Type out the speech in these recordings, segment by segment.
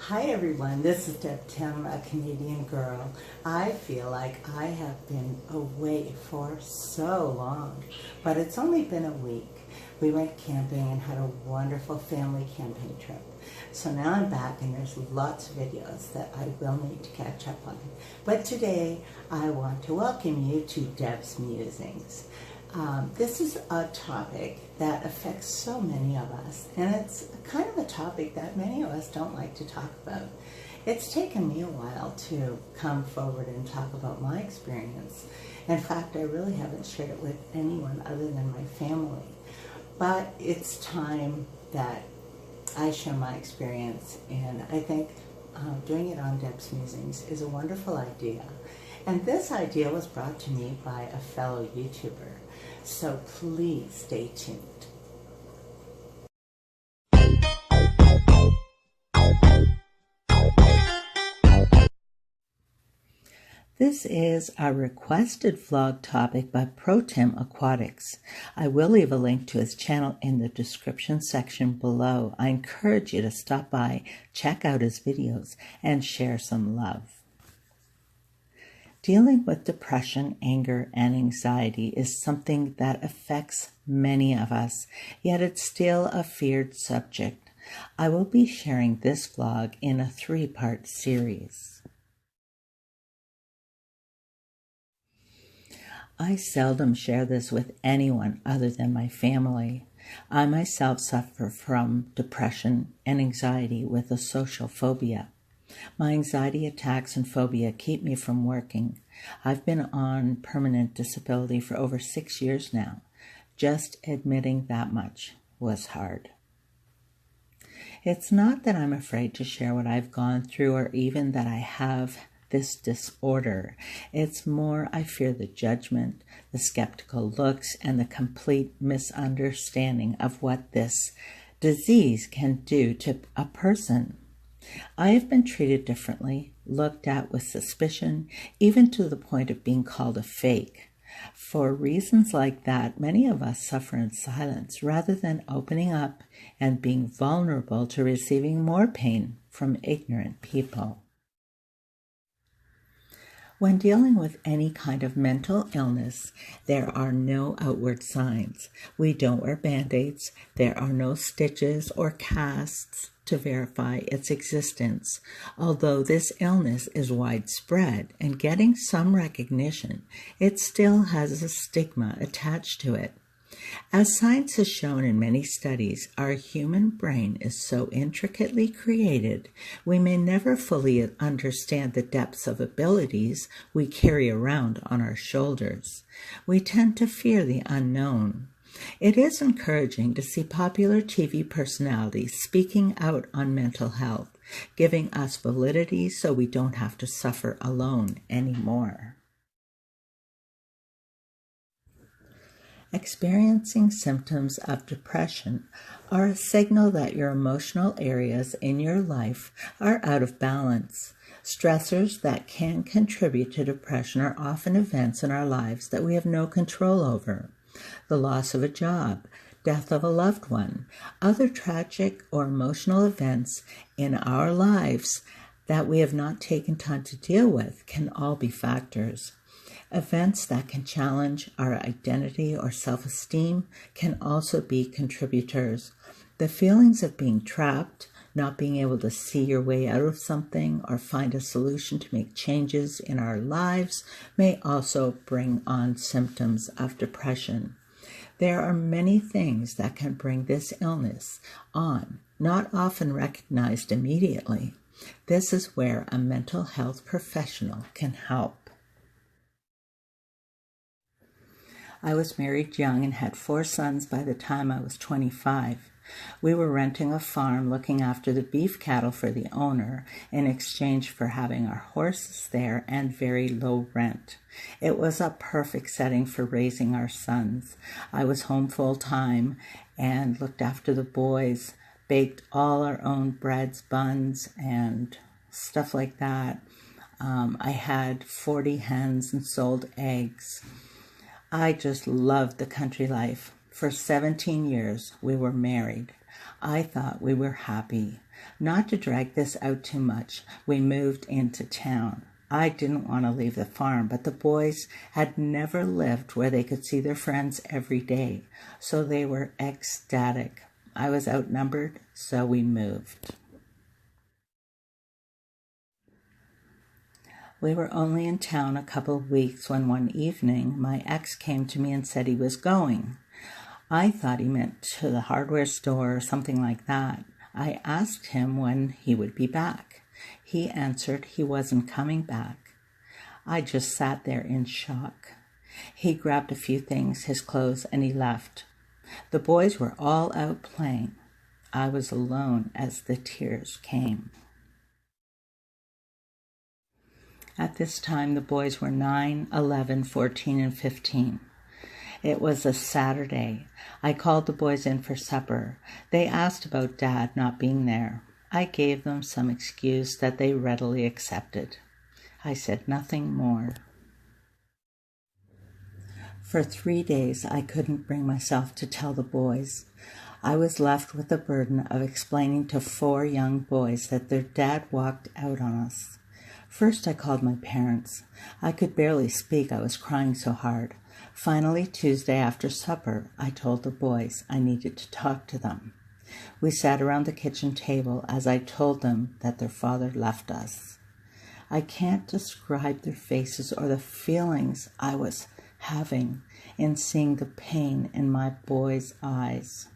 Hi everyone, this is Deb Tim, a Canadian girl. I feel like I have been away for so long, but it's only been a week. We went camping and had a wonderful family camping trip. So now I'm back and there's lots of videos that I will need to catch up on. But today I want to welcome you to Deb'S Musings. This is a topic that affects so many of us, and it's kind of a topic that many of us don't like to talk about. It's taken me a while to come forward and talk about my experience. In fact, I really haven't shared it with anyone other than my family. But it's time that I share my experience, and I think doing it on Deb'S Musings is a wonderful idea. And this idea was brought to me by a fellow YouTuber. So please stay tuned. This is a requested vlog topic by Protim Aquatics. I will leave a link to his channel in the description section below. I encourage you to stop by, check out his videos, and share some love. Dealing with depression, anger, and anxiety is something that affects many of us, yet it's still a feared subject. I will be sharing this vlog in a 3-part series. I seldom share this with anyone other than my family. I myself suffer from depression and anxiety with a social phobia. My anxiety attacks and phobia keep me from working. I've been on permanent disability for over 6 years now. Just admitting that much was hard. It's not that I'm afraid to share what I've gone through or even that I have this disorder. It's more I fear the judgment, the skeptical looks, and the complete misunderstanding of what this disease can do to a person. I have been treated differently, looked at with suspicion, even to the point of being called a fake. For reasons like that, many of us suffer in silence rather than opening up and being vulnerable to receiving more pain from ignorant people. When dealing with any kind of mental illness, there are no outward signs. We don't wear band-aids. There are no stitches or casts to verify its existence. Although this illness is widespread and getting some recognition, it still has a stigma attached to it. As science has shown in many studies, our human brain is so intricately created, we may never fully understand the depths of abilities we carry around on our shoulders. We tend to fear the unknown. It is encouraging to see popular TV personalities speaking out on mental health, giving us validity so we don't have to suffer alone anymore. Experiencing symptoms of depression are a signal that your emotional areas in your life are out of balance. Stressors that can contribute to depression are often events in our lives that we have no control over. The loss of a job, death of a loved one, other tragic or emotional events in our lives that we have not taken time to deal with can all be factors. Events that can challenge our identity or self-esteem can also be contributors. The feelings of being trapped, not being able to see your way out of something or find a solution to make changes in our lives may also bring on symptoms of depression. There are many things that can bring this illness on, not often recognized immediately. This is where a mental health professional can help. I was married young and had 4 sons by the time I was 25. We were renting a farm looking after the beef cattle for the owner in exchange for having our horses there and very low rent. It was a perfect setting for raising our sons. I was home full time and looked after the boys, baked all our own breads, buns, and stuff like that. I had 40 hens and sold eggs. I just loved the country life. For 17 years, we were married. I thought we were happy. Not to drag this out too much, we moved into town. I didn't want to leave the farm, but the boys had never lived where they could see their friends every day, so they were ecstatic. I was outnumbered, so we moved. We were only in town a couple of weeks when one evening my ex came to me and said he was going. I thought he meant to the hardware store or something like that. I asked him when he would be back. He answered he wasn't coming back. I just sat there in shock. He grabbed a few things, his clothes, and he left. The boys were all out playing. I was alone as the tears came. At this time, the boys were 9, 11, 14, and 15. It was a Saturday. I called the boys in for supper. They asked about Dad not being there. I gave them some excuse that they readily accepted. I said nothing more. For 3 days, I couldn't bring myself to tell the boys. I was left with the burden of explaining to 4 young boys that their dad walked out on us. First, I called my parents. I could barely speak. I was crying so hard. Finally, Tuesday after supper, I told the boys I needed to talk to them. We sat around the kitchen table as I told them that their father left us. I can't describe their faces or the feelings I was having in seeing the pain in my boys' eyes.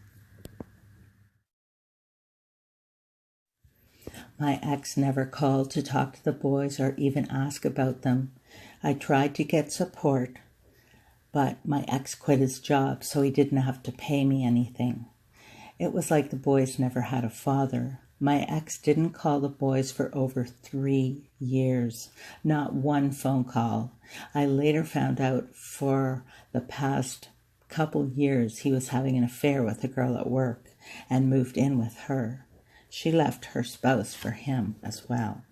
My ex never called to talk to the boys or even ask about them. I tried to get support, but my ex quit his job, so he didn't have to pay me anything. It was like the boys never had a father. My ex didn't call the boys for over 3 years, not one phone call. I later found out for the past couple years he was having an affair with a girl at work and moved in with her. She left her spouse for him as well.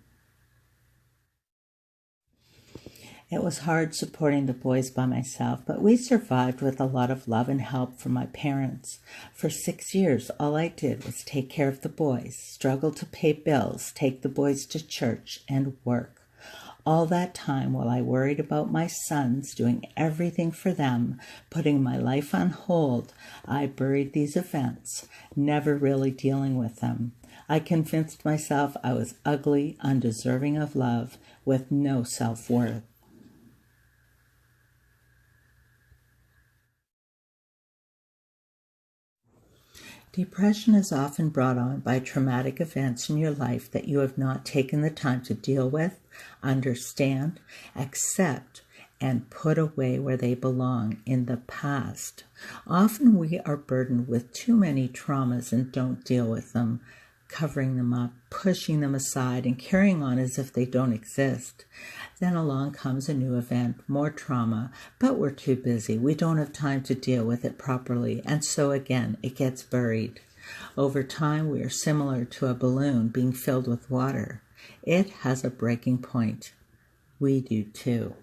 It was hard supporting the boys by myself, but we survived with a lot of love and help from my parents. For 6 years, all I did was take care of the boys, struggle to pay bills, take the boys to church, and work. All that time while I worried about my sons, doing everything for them, putting my life on hold, I buried these events, never really dealing with them. I convinced myself I was ugly, undeserving of love, with no self-worth. Depression is often brought on by traumatic events in your life that you have not taken the time to deal with, understand, accept, and put away where they belong in the past. Often we are burdened with too many traumas and don't deal with them, covering them up, pushing them aside, and carrying on as if they don't exist. Then along comes a new event, more trauma, but we're too busy. We don't have time to deal with it properly, and so again, it gets buried. Over time, we are similar to a balloon being filled with water. It has a breaking point. We do too.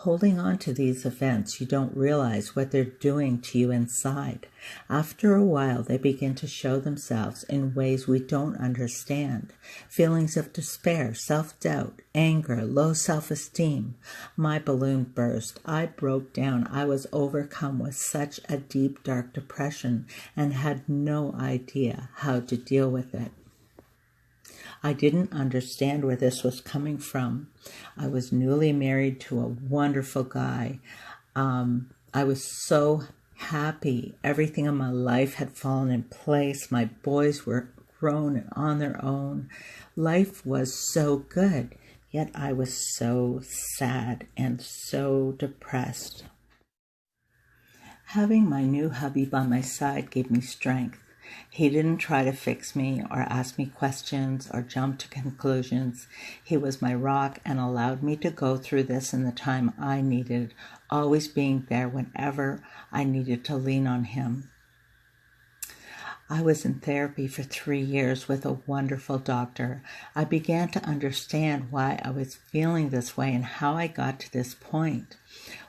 Holding on to these events, you don't realize what they're doing to you inside. After a while, they begin to show themselves in ways we don't understand. Feelings of despair, self-doubt, anger, low self-esteem. My balloon burst. I broke down. I was overcome with such a deep, dark depression and had no idea how to deal with it. I didn't understand where this was coming from. I was newly married to a wonderful guy. I was so happy. Everything in my life had fallen in place. My boys were grown and on their own. Life was so good, yet I was so sad and so depressed. Having my new hubby by my side gave me strength. He didn't try to fix me or ask me questions or jump to conclusions. He was my rock and allowed me to go through this in the time I needed, always being there whenever I needed to lean on him. I was in therapy for 3 years with a wonderful doctor. I began to understand why I was feeling this way and how I got to this point.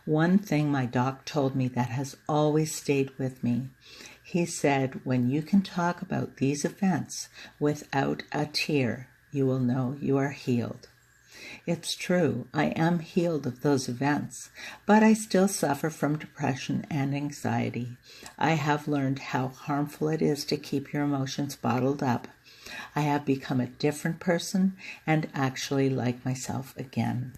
One thing my doc told me that has always stayed with me. He said, when you can talk about these events without a tear, you will know you are healed. It's true, I am healed of those events, but I still suffer from depression and anxiety. I have learned how harmful it is to keep your emotions bottled up. I have become a different person and actually like myself again.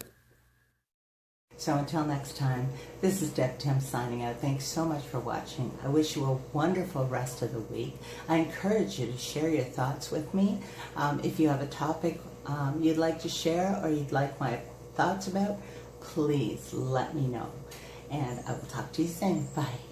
So until next time, this is Deb'S signing out. Thanks so much for watching. I wish you a wonderful rest of the week. I encourage you to share your thoughts with me. If you have a topic you'd like to share or you'd like my thoughts about, please let me know. And I will talk to you soon. Bye.